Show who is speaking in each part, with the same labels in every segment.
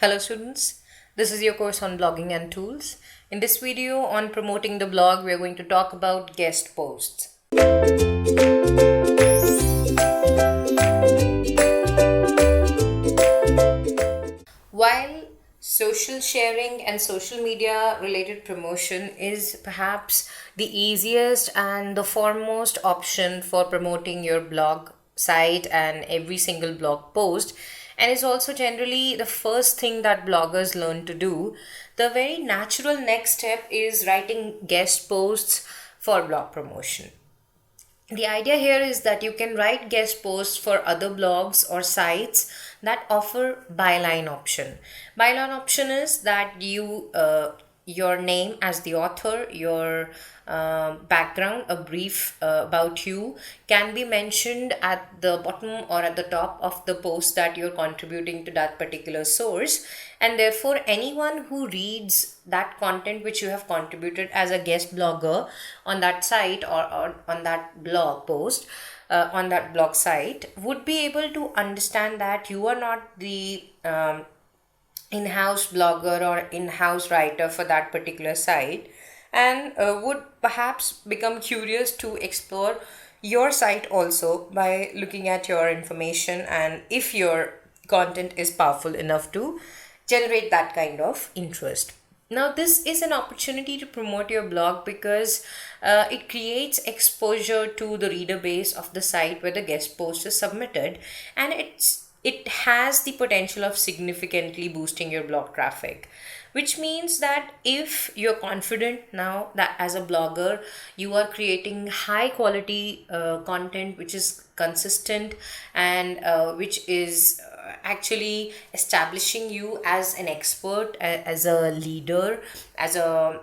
Speaker 1: Hello students, this is your course on blogging and tools. In this video on promoting the blog, we are going to talk about guest posts. While social sharing and social media related promotion is perhaps the easiest and the foremost option for promoting your blog site and every single blog post, and is also generally the first thing that bloggers learn to do, the very natural next step is writing guest posts for blog promotion. The idea here is that you can write guest posts for other blogs or sites that offer byline option. Byline option is that your name as the author, your background, a brief about you can be mentioned at the bottom or at the top of the post that you're contributing to that particular source, and therefore anyone who reads that content which you have contributed as a guest blogger on that site or on that blog post on that blog site would be able to understand that you are not the in-house blogger or in-house writer for that particular site, and would perhaps become curious to explore your site also by looking at your information, and if your content is powerful enough to generate that kind of interest. Now, this is an opportunity to promote your blog because it creates exposure to the reader base of the site where the guest post is submitted, and it has the potential of significantly boosting your blog traffic, which means that if you're confident now that as a blogger you are creating high quality content which is consistent and which is actually establishing you as an expert, as a leader, as a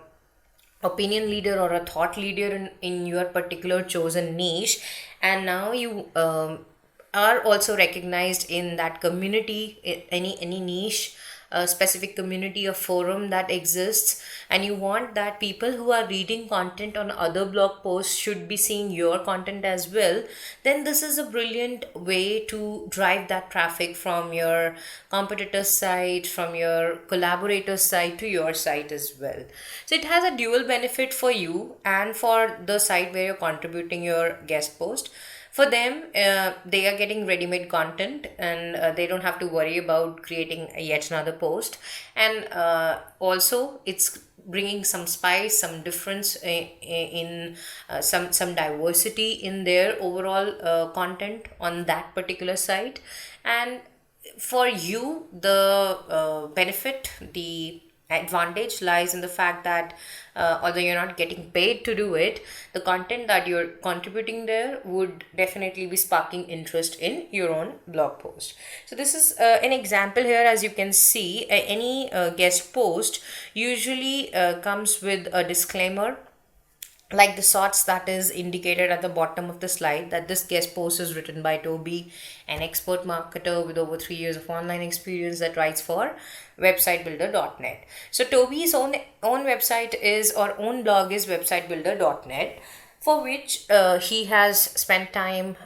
Speaker 1: opinion leader or a thought leader in your particular chosen niche, and now you are also recognized in that community, any niche, a specific community, a forum that exists, and you want that people who are reading content on other blog posts should be seeing your content as well, then this is a brilliant way to drive that traffic from your competitor's site, from your collaborator's site to your site as well. So it has a dual benefit for you and for the site where you're contributing your guest post. For them, they are getting ready-made content, and they don't have to worry about creating yet another post, and also it's bringing some spice, some difference in some diversity in their overall content on that particular site. And for you, the benefit, the advantage lies in the fact that although you're not getting paid to do it, the content that you're contributing there would definitely be sparking interest in your own blog post. So this is an example here. As you can see, any guest post usually comes with a disclaimer like the sorts that is indicated at the bottom of the slide, that this guest post is written by Toby, an expert marketer with over 3 years of online experience that writes for websitebuilder.net. So Toby's own website is, or own blog is websitebuilder.net, for which he has spent time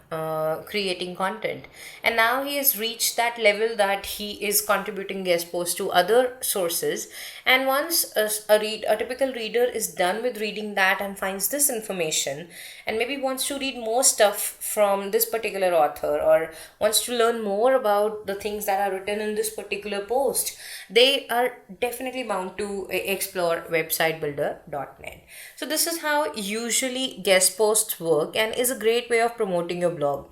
Speaker 1: creating content, and now he has reached that level that he is contributing guest posts to other sources. And once a typical reader is done with reading that and finds this information and maybe wants to read more stuff from this particular author, or wants to learn more about the things that are written in this particular post, they are definitely bound to explore websitebuilder.net. So this is how usually guest posts work and is a great way of promoting your blog.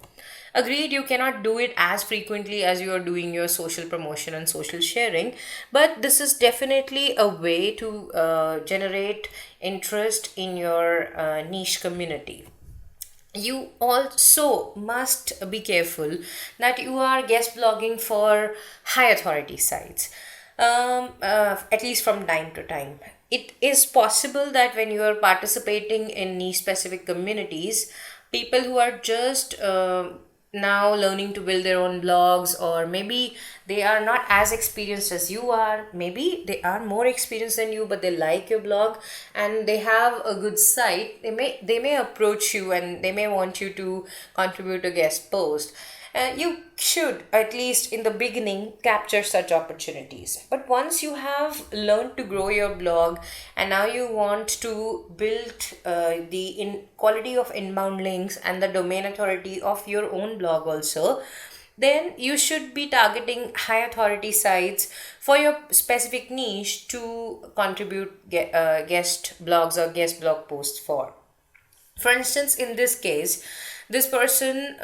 Speaker 1: Agreed, you cannot do it as frequently as you are doing your social promotion and social sharing, but this is definitely a way to generate interest in your niche community. You also must be careful that you are guest blogging for high authority sites, at least from time to time. It is possible that when you are participating in niche specific communities, people who are just now learning to build their own blogs, or maybe they are not as experienced as you are, maybe they are more experienced than you but they like your blog and they have a good site, they may approach you and they may want you to contribute a guest post. You should, at least in the beginning, capture such opportunities. But once you have learned to grow your blog and now you want to build the quality of inbound links and the domain authority of your own blog also, then you should be targeting high authority sites for your specific niche to contribute guest blogs or guest blog posts for. For instance, in this case, this person,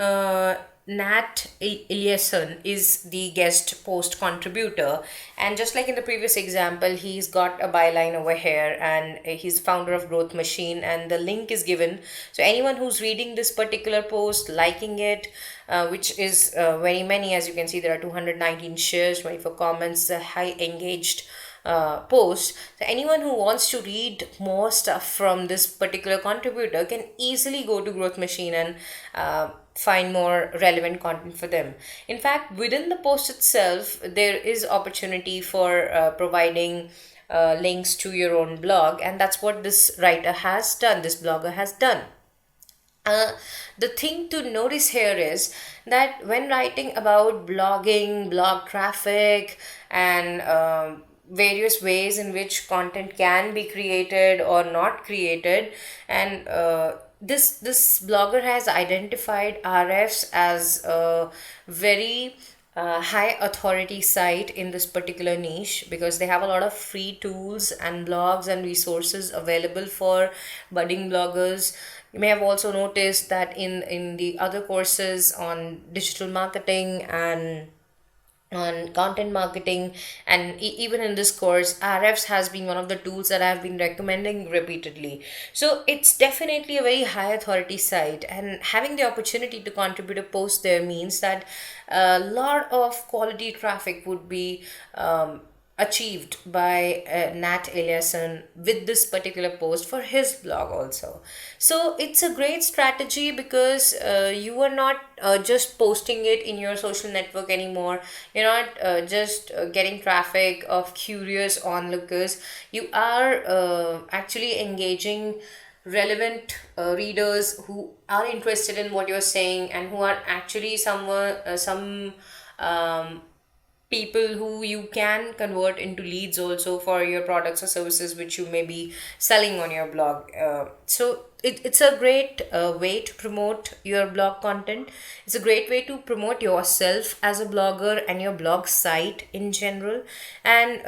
Speaker 1: Nat Eliasson, is the guest post contributor. And just like in the previous example, he's got a byline over here and he's founder of Growth Machine, and the link is given. So, anyone who's reading this particular post, liking it, which is very many, as you can see, there are 219 shares, 24 comments, a high engaged post. So anyone who wants to read more stuff from this particular contributor can easily go to Growth Machine and find more relevant content for them. In fact, within the post itself, there is opportunity for providing links to your own blog, and that's what this writer has done, this blogger has done. uh, the thing to notice here is that when writing about blogging, blog traffic, and various ways in which content can be created or not created, and this blogger has identified RFs as a very high authority site in this particular niche, because they have a lot of free tools and blogs and resources available for budding bloggers. You may have also noticed that in the other courses on digital marketing and on content marketing, and even in this course, RFs has been one of the tools that I've been recommending repeatedly. So it's definitely a very high authority site, and having the opportunity to contribute a post there means that a lot of quality traffic would be achieved by Nat Eliasson with this particular post for his blog also. So it's a great strategy, because you are not just posting it in your social network anymore. You're not just getting traffic of curious onlookers. You are actually engaging relevant readers who are interested in what you're saying, and who are actually some um, people who you can convert into leads also for your products or services which you may be selling on your blog. So it's a great way to promote your blog content. It's a great way to promote yourself as a blogger and your blog site in general. And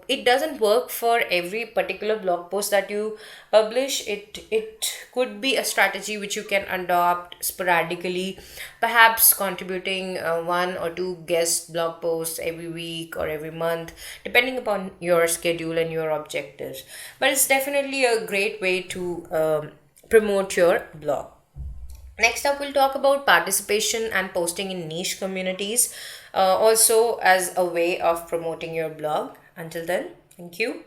Speaker 1: it doesn't work for every particular blog post that you publish. It could be a strategy which you can adopt sporadically, perhaps contributing one or two guest blog posts every week or every month, depending upon your schedule and your objectives. But it's definitely a great way to promote your blog. Next up, we'll talk about participation and posting in niche communities, also as a way of promoting your blog. Until then, thank you.